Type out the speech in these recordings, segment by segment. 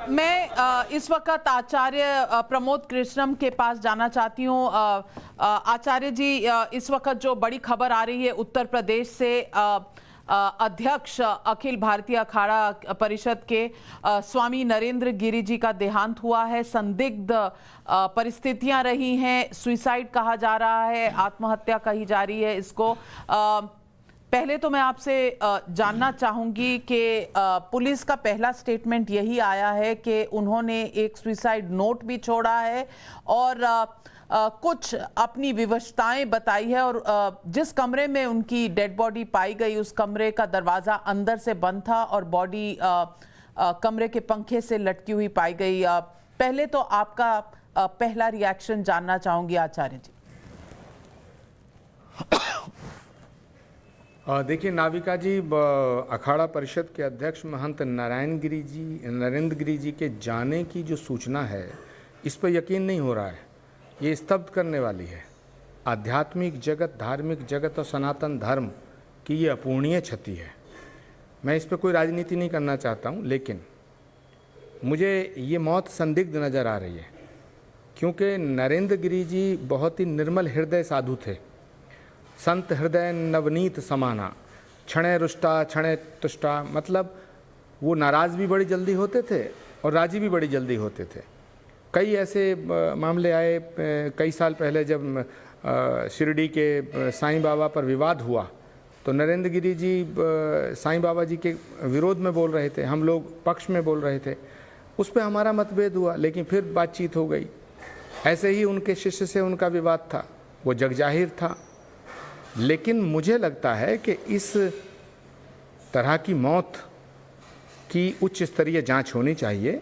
मैं इस वक्त आचार्य प्रमोद कृष्णम के पास जाना चाहती हूँ। आचार्य जी, इस वक्त जो बड़ी खबर आ रही है उत्तर प्रदेश से, अध्यक्ष अखिल भारतीय अखाड़ा परिषद के स्वामी नरेंद्र गिरि जी का देहांत हुआ है। संदिग्ध परिस्थितियां रही हैं, सुसाइड कहा जा रहा है, आत्महत्या कही जा रही है इसको। पहले तो मैं आपसे जानना चाहूंगी कि पुलिस का पहला स्टेटमेंट यही आया है कि उन्होंने एक सुसाइड नोट भी छोड़ा है और कुछ अपनी विवशताएं बताई है, और जिस कमरे में उनकी डेड बॉडी पाई गई उस कमरे का दरवाजा अंदर से बंद था और बॉडी कमरे के पंखे से लटकी हुई पाई गई। पहले तो आपका पहला रिएक्शन जानना चाहूंगी आचार्य जी। देखिए नाविका जी, अखाड़ा परिषद के अध्यक्ष महंत नरेंद्र गिरि जी के जाने की जो सूचना है, इस पर यकीन नहीं हो रहा है। ये स्तब्ध करने वाली है। आध्यात्मिक जगत, धार्मिक जगत और सनातन धर्म की ये अपूर्णीय क्षति है। मैं इस पर कोई राजनीति नहीं करना चाहता हूँ, लेकिन मुझे ये मौत संदिग्ध नज़र आ रही है, क्योंकि नरेंद्र गिरि जी बहुत ही निर्मल हृदय साधु थे। संत हृदय नवनीत समाना, क्षणे रुष्टा क्षणे तुष्टा, मतलब वो नाराज़ भी बड़ी जल्दी होते थे और राजी भी बड़ी जल्दी होते थे। कई ऐसे मामले आए कई साल पहले, जब शिरडी के साईं बाबा पर विवाद हुआ तो नरेंद्र गिरि जी साईं बाबा जी के विरोध में बोल रहे थे, हम लोग पक्ष में बोल रहे थे। उस पर हमारा मतभेद हुआ, लेकिन फिर बातचीत हो गई। ऐसे ही उनके शिष्य से उनका विवाद था, वो जगजाहिर था। लेकिन मुझे लगता है कि इस तरह की मौत की उच्च स्तरीय जांच होनी चाहिए,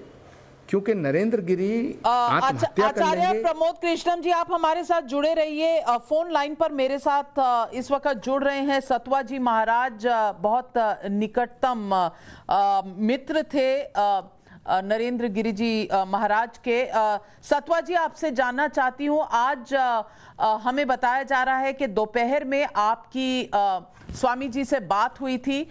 क्योंकि नरेंद्र गिरि आत्महत्या कर लेंगे। आचार्य प्रमोद कृष्णम जी, आप हमारे साथ जुड़े रहिए। फोन लाइन पर मेरे साथ इस वक्त जुड़ रहे हैं सतवा जी महाराज, बहुत निकटतम मित्र थे नरेंद्र गिरि जी महाराज के। सतवा जी, आपसे जानना चाहती हूँ, आज हमें बताया जा रहा है कि दोपहर में आपकी स्वामी जी से बात हुई थी।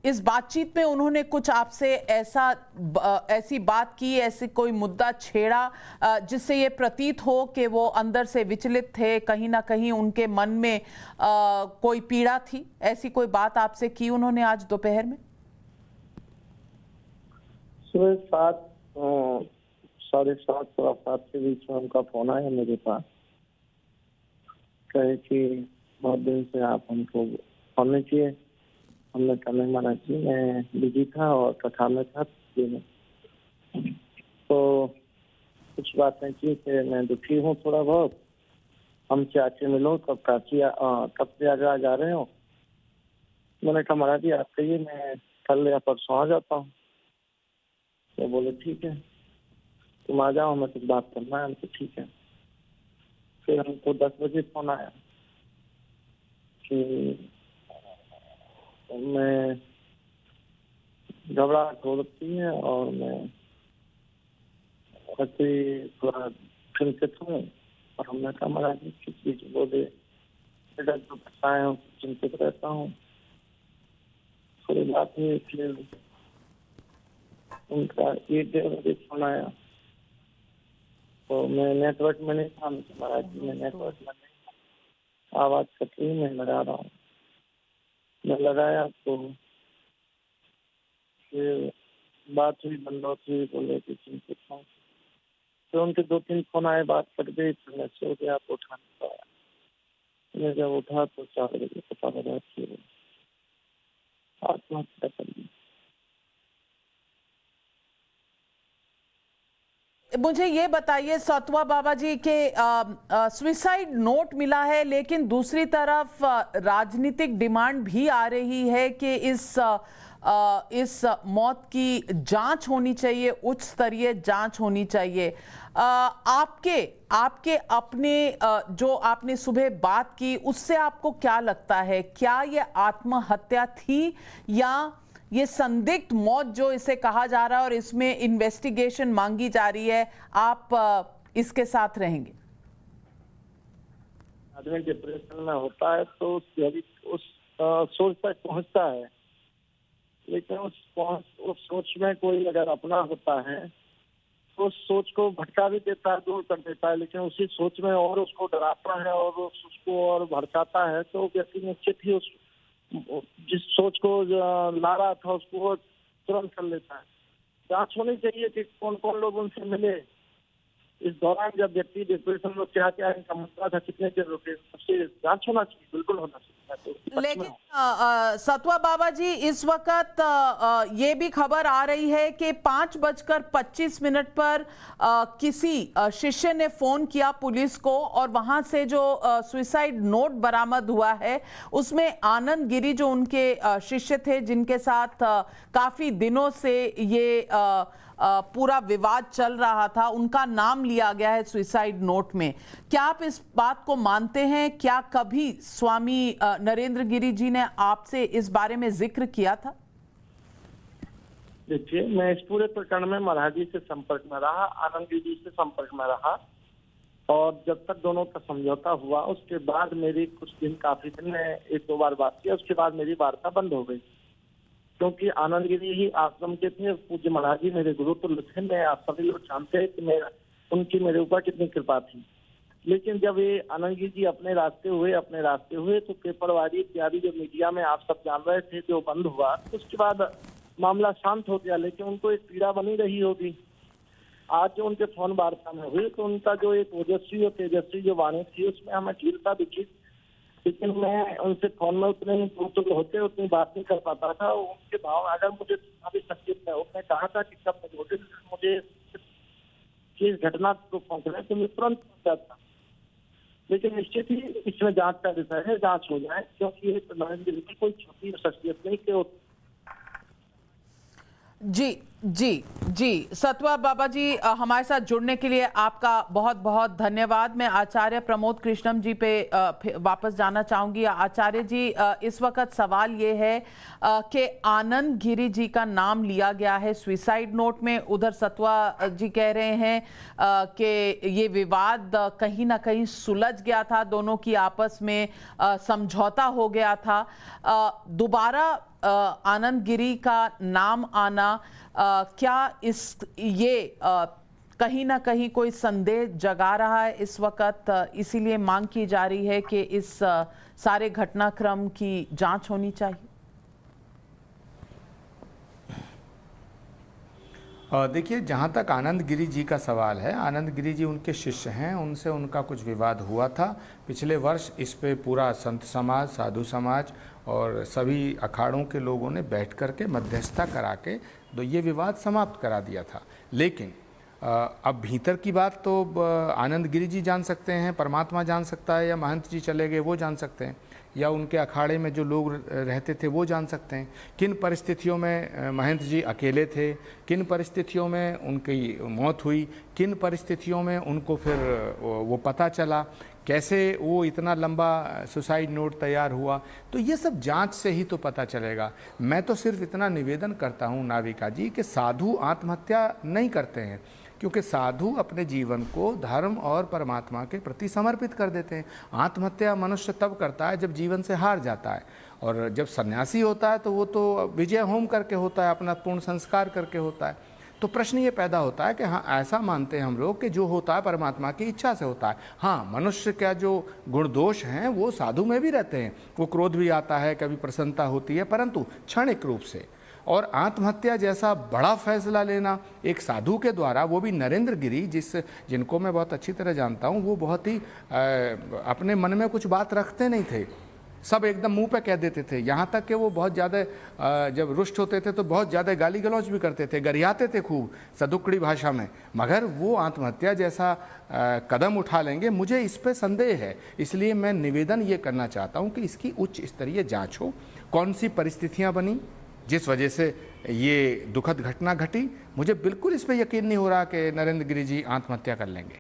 इस बातचीत में उन्होंने कुछ आपसे ऐसी बात की, ऐसी कोई मुद्दा छेड़ा जिससे ये प्रतीत हो कि वो अंदर से विचलित थे, कहीं ना कहीं उनके मन में कोई पीड़ा थी? ऐसी कोई बात आपसे की उन्होंने आज दोपहर में? सुबह 7:30 7:15 के बीच में उनका फोन आया मेरे पास, कहे कि बहुत दिन से आप हमको फोन नहीं किए। हमने कहा नहीं महाराज जी, मैं बिजी था और कथा में था, तो कुछ बातें की कि मैं दुखी हूँ थोड़ा बहुत, हमसे आके मिलो, कब से आगरा जा रहे हो? मैंने कहा महाराज जी आप कहिए, मैं कल या परसों आ जाता हूँ। तो बोले ठीक है, तुम आ जाओ, हमें कुछ बात करना है। हमको ठीक है। फिर हमको 10 बजे फोन आया कि मैं घबराहट हो रही है और मैं ऐसे थोड़ा चिंतित हूँ। और हमने कहा महाराज जी किस चीज बोले? बेटा जो बताए हो चिंतित रहता हूँ। थोड़ी बात हुई, फिर उनका 1-1:30 बजे फोन आया, तो मैं नेटवर्क में नहीं था। महाराज जी मैं नेटवर्क में नहीं, आवाज कट रही, मैं लगा रहा हूँ। मैं लगाया तो फिर बात हुई, बंदौत हुई, बोले कि चिंतित हूँ। तो उनके 2-3 फोन आए, बात कट गई, फिर मैं सो गया, तो उठा नहीं पाया। मैं जब उठा तो 4 बजे पता लगा कि आत्महत्या कर ली। मुझे ये बताइए सतवा बाबा जी के सुसाइड नोट मिला है, लेकिन दूसरी तरफ राजनीतिक डिमांड भी आ रही है कि इस मौत की जांच होनी चाहिए, उच्च स्तरीय जांच होनी चाहिए। आपके अपने जो आपने सुबह बात की उससे आपको क्या लगता है? क्या ये आत्महत्या थी या ये संदिग्ध मौत जो इसे कहा जा रहा है और इसमें इन्वेस्टिगेशन मांगी जा रही है, आप इसके साथ रहेंगे? आदमी डिप्रेशन में होता है तो उस सोच तक पहुंचता है लेकिन उस सोच में कोई अगर अपना होता है तो उस सोच को भटका भी देता है, दूर कर देता है, लेकिन उसी सोच में और उसको डराता है और उसको और भड़काता है, तो व्यक्ति निश्चित ही उस जिस सोच को ला रहा था उसको वो तुरंत कर लेता है। जांच होनी चाहिए कि कौन कौन लोग उनसे मिले इस दौरान, जब व्यक्ति डिप्रेशन में क्या क्या इनका मुद्दा था, कितने देर रुके, सबसे जांच होना चाहिए, बिल्कुल होना चाहिए। तो लेकिन सतवा बाबा जी, इस वक्त ये भी खबर आ रही है कि 5:25 पर किसी शिष्य ने फोन किया पुलिस को और वहां से जो सुसाइड नोट बरामद हुआ है उसमें आनंद गिरी, जो उनके शिष्य थे जिनके साथ काफी दिनों से ये पूरा विवाद चल रहा था, उनका नाम लिया गया है सुसाइड नोट में। क्या आप इस बात को मानते हैं? क्या कभी स्वामी नरेंद्र गिरी जी ने आपसे इस बारे में जिक्र किया था? देखिए, मैं इस पूरे प्रकरण में महाराज जी से संपर्क में रहा, आनंद गिरी जी से संपर्क में रहा, और जब तक दोनों का समझौता हुआ उसके बाद मेरी कुछ दिन, काफी दिन में 1-2 बार बात की, उसके बाद मेरी वार्ता बंद हो गई, क्योंकि आनंद गिरी ही आश्रम के थे। पूज्य महाराज जी मेरे गुरु तुल्य थे, मैं आप सभी लोग जानते हैं कि उनकी मेरे ऊपर कितनी कृपा थी। लेकिन जब ये आनंद गिरी जी अपने रास्ते हुए तो पेपरवारी इत्यादि जो मीडिया में आप सब जान रहे थे, जो बंद हुआ, तो उसके बाद मामला शांत हो गया, लेकिन उनको एक पीड़ा बनी रही होगी। आज जो उनके फोन वार्ता में हुई तो उनका जो एक ओजस्वी और तेजस्वी जो वाणी थी उसमें हमें ढीलता दिखी, लेकिन मैं उनसे फोन में उतने ही दूर होते उतनी बात नहीं कर पाता था। उनके भाव अगर मुझे अभी संकेत में उसने कहा था कि कब मुझे इस घटना को पहुंचना तो मैं तुरंत पहुंचा, लेकिन निश्चित ही इसमें जांच का विषय है, जांच हो जाए, क्योंकि ये नरेंद्र गिरी की कोई छोटी शख्सियत नहीं कि जी जी जी, सतवा बाबा जी, हमारे साथ जुड़ने के लिए आपका बहुत बहुत धन्यवाद। मैं आचार्य प्रमोद कृष्णम जी पे वापस जाना चाहूंगी। आचार्य जी, इस वक्त सवाल ये है कि आनंद गिरी जी का नाम लिया गया है सुसाइड नोट में, उधर सतवा जी कह रहे हैं कि ये विवाद कहीं ना कहीं सुलझ गया था, दोनों की आपस में समझौता हो गया था। दोबारा आनंद गिरी का नाम आना, क्या कहीं ना कहीं कोई संदेह जगा रहा है इस वक्त? इसीलिए मांग की जा रही है कि इस सारे घटनाक्रम की जांच होनी चाहिए। देखिए, जहाँ तक आनंद गिरी जी का सवाल है, आनंद गिरी जी उनके शिष्य हैं, उनसे उनका कुछ विवाद हुआ था पिछले वर्ष। इस पे पूरा संत समाज, साधु समाज और सभी अखाड़ों के लोगों ने बैठ कर के मध्यस्थता करा के तो ये विवाद समाप्त करा दिया था। लेकिन अब भीतर की बात तो आनंद गिरी जी जान सकते हैं, परमात्मा जान सकता है, या महंत जी चले गए वो जान सकते हैं, या उनके अखाड़े में जो लोग रहते थे वो जान सकते हैं। किन परिस्थितियों में महंत जी अकेले थे, किन परिस्थितियों में उनकी मौत हुई, किन परिस्थितियों में उनको फिर वो पता चला, कैसे वो इतना लंबा सुसाइड नोट तैयार हुआ, तो ये सब जांच से ही तो पता चलेगा। मैं तो सिर्फ इतना निवेदन करता हूँ नाविका जी कि साधु आत्महत्या नहीं करते हैं, क्योंकि साधु अपने जीवन को धर्म और परमात्मा के प्रति समर्पित कर देते हैं। आत्महत्या मनुष्य तब करता है जब जीवन से हार जाता है, और जब सन्यासी होता है तो वो तो विजय होम करके होता है, अपना पूर्ण संस्कार करके होता है। तो प्रश्न ये पैदा होता है कि हाँ, ऐसा मानते हैं हम लोग कि जो होता है परमात्मा की इच्छा से होता है। हाँ, मनुष्य का जो गुण दोष हैं वो साधु में भी रहते हैं, वो क्रोध भी आता है, कभी प्रसन्नता होती है, परंतु क्षणिक रूप से। और आत्महत्या जैसा बड़ा फैसला लेना एक साधु के द्वारा, वो भी नरेंद्र गिरी, जिनको मैं बहुत अच्छी तरह जानता हूँ, वो बहुत ही अपने मन में कुछ बात रखते नहीं थे, सब एकदम मुंह पे कह देते थे। यहाँ तक कि वो बहुत ज़्यादा जब रुष्ट होते थे तो बहुत ज़्यादा गाली गलौज भी करते थे, गरियाते थे खूब सदुक्कड़ी भाषा में, मगर वो आत्महत्या जैसा कदम उठा लेंगे, मुझे इस पे संदेह है। इसलिए मैं निवेदन ये करना चाहता हूँ कि इसकी उच्च स्तरीय जाँच हो, कौन सी परिस्थितियाँ बनी जिस वजह से ये दुखद घटना घटी। मुझे बिल्कुल इस पर यकीन नहीं हो रहा कि नरेंद्र गिरी जी आत्महत्या कर लेंगे।